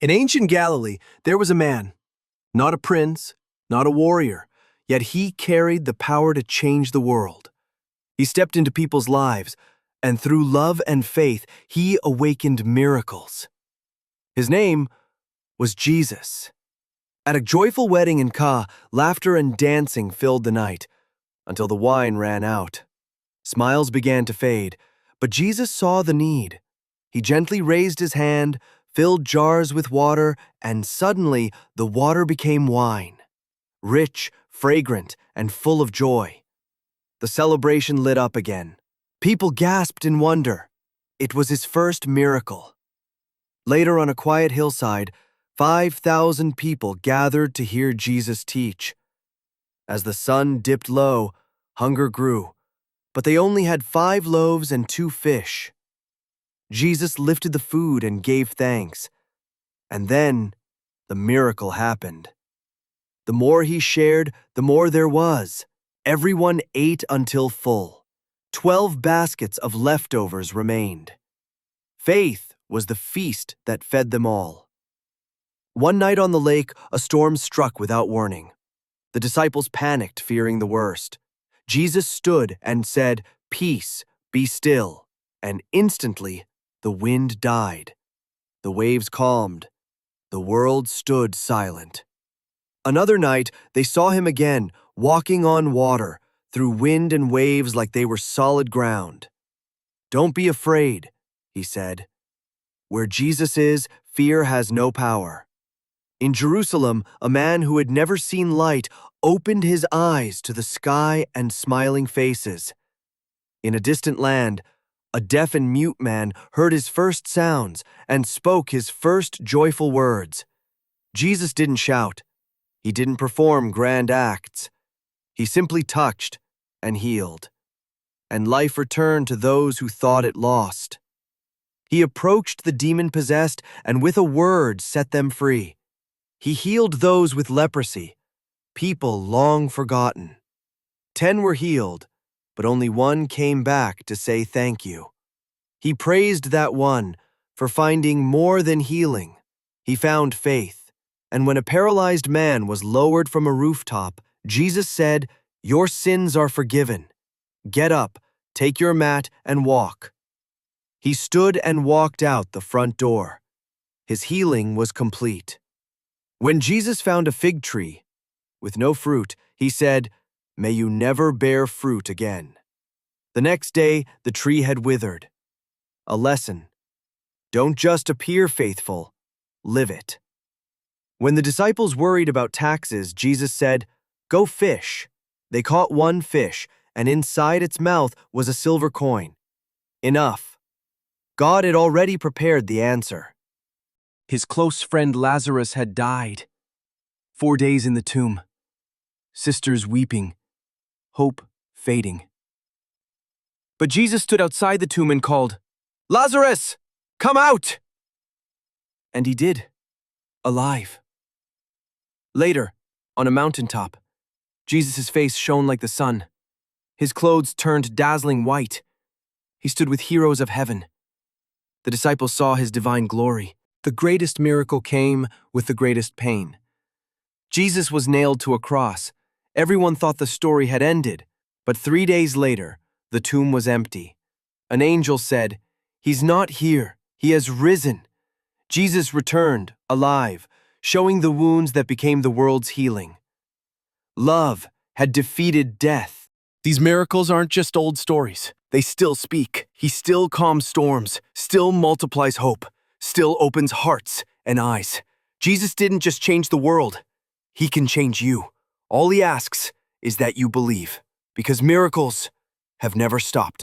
In ancient Galilee, there was a man, not a prince, not a warrior, yet he carried the power to change the world. He stepped into people's lives, and through love and faith, he awakened miracles. His name was Jesus. At a joyful wedding in Cana, laughter and dancing filled the night, until the wine ran out. Smiles began to fade, but Jesus saw the need. He gently raised his hand, filled jars with water, and suddenly the water became wine, rich, fragrant, and full of joy. The celebration lit up again. People gasped in wonder. It was his first miracle. Later, on a quiet hillside, 5,000 people gathered to hear Jesus teach. As the sun dipped low, hunger grew, but they only had 5 loaves and 2 fish. Jesus lifted the food and gave thanks. And then the miracle happened. The more he shared, the more there was. Everyone ate until full. 12 baskets of leftovers remained. Faith was the feast that fed them all. One night on the lake, a storm struck without warning. The disciples panicked, fearing the worst. Jesus stood and said, "Peace, be still." And instantly, the wind died. The waves calmed. The world stood silent. Another night, they saw him again, walking on water, through wind and waves like they were solid ground. "Don't be afraid," he said. "Where Jesus is, fear has no power." In Jerusalem, a man who had never seen light opened his eyes to the sky and smiling faces. In a distant land, a deaf and mute man heard his first sounds and spoke his first joyful words. Jesus didn't shout. He didn't perform grand acts. He simply touched and healed. And life returned to those who thought it lost. He approached the demon-possessed and with a word set them free. He healed those with leprosy, people long forgotten. 10 were healed, but only 1 came back to say thank you. He praised that one for finding more than healing. He found faith, and when a paralyzed man was lowered from a rooftop, Jesus said, "Your sins are forgiven. Get up, take your mat, and walk." He stood and walked out the front door. His healing was complete. When Jesus found a fig tree with no fruit, he said, "May you never bear fruit again." The next day, the tree had withered. A lesson: don't just appear faithful, live it. When the disciples worried about taxes, Jesus said, "Go fish." They caught 1 fish, and inside its mouth was a silver coin. Enough. God had already prepared the answer. His close friend Lazarus had died. 4 days in the tomb. Sisters weeping. Hope fading. But Jesus stood outside the tomb and called, "Lazarus, come out!" And he did, alive. Later, on a mountaintop, Jesus' face shone like the sun. His clothes turned dazzling white. He stood with heroes of heaven. The disciples saw his divine glory. The greatest miracle came with the greatest pain. Jesus was nailed to a cross. Everyone thought the story had ended, but 3 days later, the tomb was empty. An angel said, "He's not here, he has risen." Jesus returned, alive, showing the wounds that became the world's healing. Love had defeated death. These miracles aren't just old stories. They still speak. He still calms storms, still multiplies hope, still opens hearts and eyes. Jesus didn't just change the world. He can change you. All he asks is that you believe, because miracles have never stopped.